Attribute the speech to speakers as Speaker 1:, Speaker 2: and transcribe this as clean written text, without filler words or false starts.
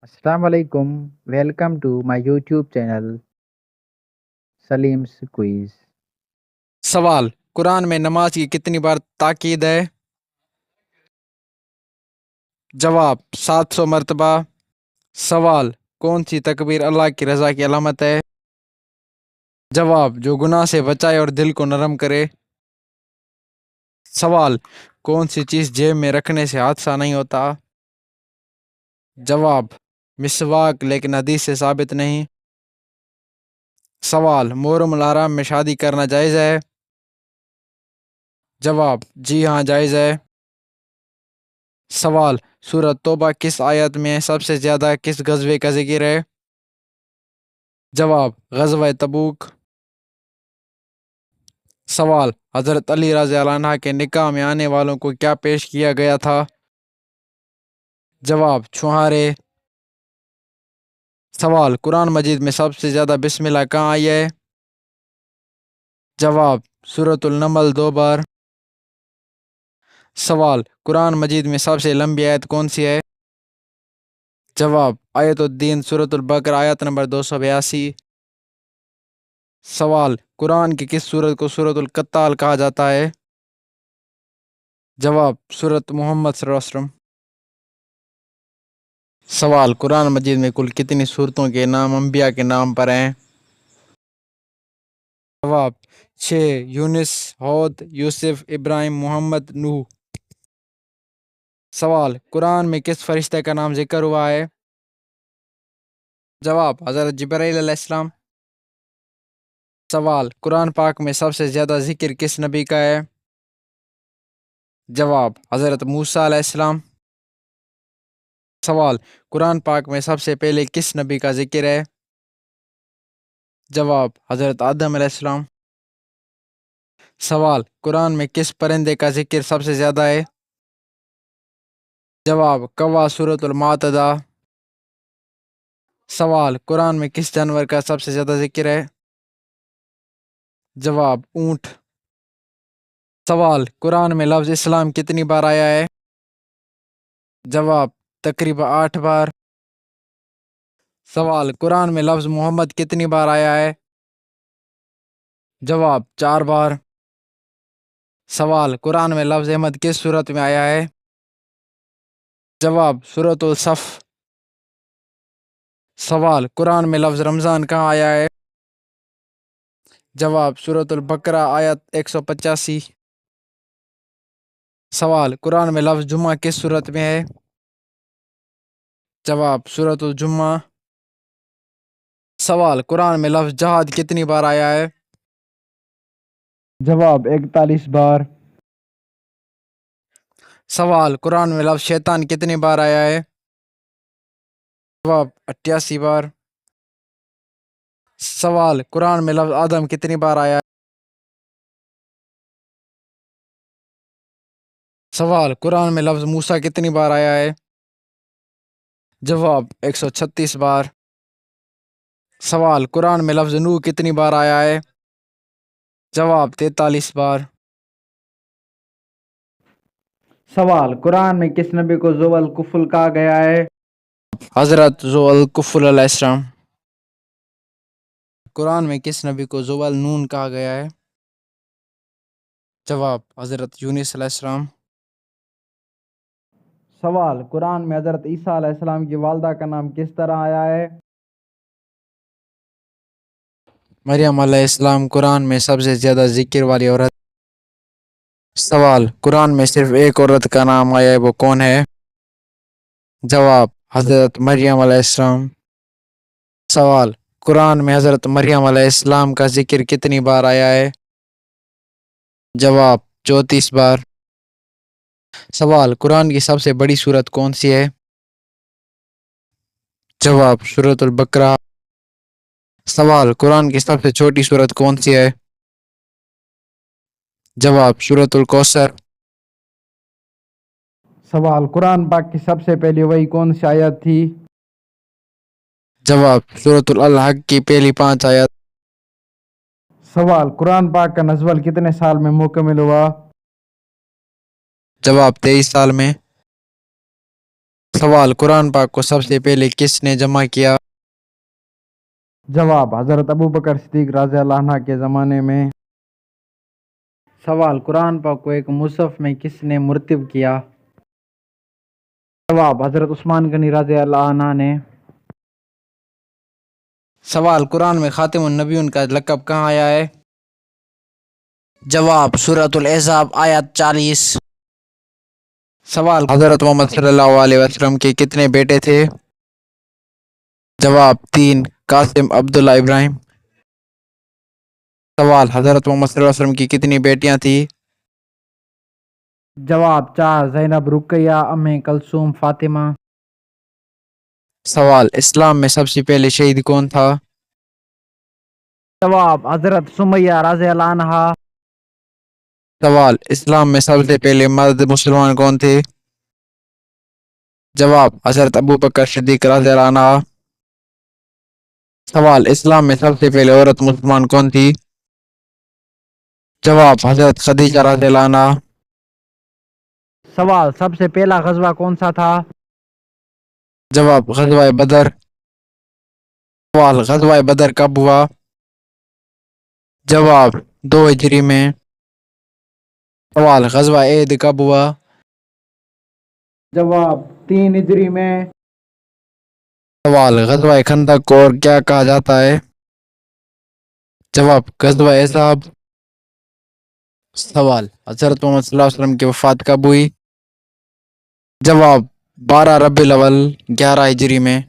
Speaker 1: Assalamu alaikum. Welcome to my YouTube channel Salim's Quiz.
Speaker 2: सवाल कुरान में नमाज की कितनी बार ताकीद है? जवाब 700 मरतबा। सवाल कौन सी तकबीर अल्लाह की रज़ा की अलामत है? जवाब जो गुनाह से बचाए और दिल को नरम करे। सवाल कौन सी चीज़ जेब में रखने से हादसा नहीं होता? जवाब मिसवाक, लेकिन हदीस से साबित नहीं। सवाल मुहर्रम हराम में शादी करना जायज़ है? जवाब जी हाँ, जायज़ है। सवाल सूरत तौबा किस आयत में सबसे ज़्यादा किस गज़वे का जिक्र है? जवाब ग़ज़वा तबूक। सवाल हज़रत अली रज़ी अल्लाह अन्हा के निकाह में आने वालों को क्या पेश किया गया था? जवाब छुहारे। सवाल कुरान मजीद में सबसे ज़्यादा बिस्मिल्लाह कहाँ आई है? जवाब सूरतुल नमल 2 बार। सवाल कुरान मजीद में सबसे लंबी आयत कौन सी है? जवाब आयतुद्दीन सूरतुल बकरा आयत नंबर 282। सवाल कुरान की किस सूरत को सूरतुल कत्ताल कहा जाता है? जवाब सूरत मोहम्मद सल्लल्लाहु अलैहि वसल्लम। सवाल कुरान मजीद में कुल कितनी सूरतों के नाम अंबिया के नाम पर हैं? जवाब 6। यूनिस, हौद, यूसुफ, इब्राहिम, मोहम्मद, नूह। सवाल कुरान में किस फरिश्ते का नाम जिक्र हुआ है? जवाब हज़रत जिब्राईल अलैहिस्सलाम। सवाल कुरान पाक में सबसे ज़्यादा जिक्र किस नबी का है? जवाब हज़रत मूसा अलैहिस्सलाम। सवाल कुरान पाक में सबसे पहले किस नबी का जिक्र है? जवाब हज़रत आदम अलैहिस्सलाम। सवाल कुरान में किस परिंदे का जिक्र सबसे ज़्यादा है? जवाब कौवा सूरतुल मातदा। सवाल कुरान में किस जानवर का सबसे ज़्यादा जिक्र है? जवाब ऊँट। सवाल कुरान में लफ्ज़ इस्लाम कितनी बार आया है? जवाब तकरीबन 8 बार। सवाल कुरान में लफ्ज़ मोहम्मद कितनी बार आया है? जवाब 4 बार। सवाल कुरान में लफ्ज़ अहमद किस सूरत में आया है? जवाब सूरतुल सफ़। सवाल कुरान में लफ्ज़ रमज़ान कहाँ आया है? जवाब सूरतुल बकरा आयत 185। सवाल कुरान में लफ्ज़ जुम्मा किस सूरत में है? जवाब सूरतुल जुम्मा। सवाल कुरान में लफ्ज़ जहाद कितनी बार आया है?
Speaker 1: जवाब 41 बार।
Speaker 2: सवाल कुरान में लफ्ज़ शैतान कितनी बार आया है? जवाब 88 बार। सवाल कुरान में लफ्ज़ आदम कितनी बार आया है? सवाल कुरान में लफ्ज़ मूसा कितनी बार आया है? जवाब 136 बार। सवाल कुरान में लफ्ज़ नूह कितनी बार आया है? जवाब 43 बार।
Speaker 1: सवाल कुरान में किस नबी को ज़ुल कुफ़ल कहा गया है?
Speaker 2: हज़रत ज़ुल कुफ़ल अलैहिस्सलाम। कुरान में किस नबी को ज़ुल नून कहा गया है? जवाब हज़रत यूनुस अलैहिस्सलाम।
Speaker 1: सवाल कुरान में हज़रत ईसा अलैहिस्सलाम की वालदा का नाम किस तरह आया है?
Speaker 2: मरियम अलैहिस्सलाम कुरान में सबसे ज़्यादा जिक्र वाली औरत। सवाल कुरान में सिर्फ एक औरत का नाम आया है, वो कौन है? जवाब हज़रत मरियम अलैहिस्सलाम। सवाल कुरान में हज़रत मरियम अलैहिस्सलाम का जिक्र कितनी बार आया है? जवाब 34 बार। सवाल कुरान की सबसे बड़ी सूरत कौन सी है? जवाब सूरतुल बकरा। सवाल कुरान की सबसे छोटी सूरत कौन सी है? जवाब सूरतुल कौसर।
Speaker 1: सवाल कुरान पाक की सबसे पहली वही कौन सी आयत थी?
Speaker 2: जवाब सूरतुल अल हक़ की पहली 5 आयत।
Speaker 1: सवाल कुरान पाक का नज़्वल कितने साल में मुकम्मल हुआ?
Speaker 2: जवाब 23 साल में। سوال قرآن پاک کو سب سے پہلے کس نے جمع کیا؟
Speaker 1: جواب حضرت ابو بکر صدیق رضی اللہ عنہ کے زمانے میں۔ سوال قرآن پاک کو ایک مصحف میں کس نے مرتب کیا؟ جواب حضرت عثمان غنی رضی اللہ عنہ نے۔
Speaker 2: سوال قرآن میں خاتم النبیون کا لقب کہاں آیا ہے؟ جواب سورۃ الاحزاب آیت 40۔ سوال حضرت محمد صلی اللہ علیہ وسلم کے کتنے بیٹے تھے؟ جواب 3، قاسم، عبداللہ، ابراہیم۔ سوال حضرت محمد صلی اللہ علیہ وسلم کی کتنی بیٹیاں تھیں؟
Speaker 1: جواب 4، زینب، رقیہ، ام کلثوم، فاطمہ۔
Speaker 2: سوال اسلام میں سب سے پہلے شہید کون تھا؟
Speaker 1: جواب حضرت سمیہ رضی اللہ عنہا۔
Speaker 2: سوال اسلام میں سب سے پہلے مرد مسلمان کون تھے؟ جواب حضرت ابو بکر صدیق رضی اللہ عنہ۔ سوال اسلام میں سب سے پہلے عورت مسلمان کون تھی؟ جواب حضرت خدیجہ رضی اللہ عنہ۔
Speaker 1: سوال سب سے پہلا غزوہ کون سا تھا؟
Speaker 2: جواب غزوہ بدر۔ سوال غزوہ بدر کب ہوا؟ جواب 2 ہجری میں۔ سوال غزوہ عید کب ہوا؟
Speaker 1: جواب 3 ہجری میں۔
Speaker 2: سوال غزوہ خندق کو اور کیا کہا جاتا ہے؟ جواب غزوہ احزاب۔ سوال حضرت محمد صلی اللہ علیہ وسلم کی وفات کب ہوئی؟ جواب 12 ربیع الاول 11 ہجری میں۔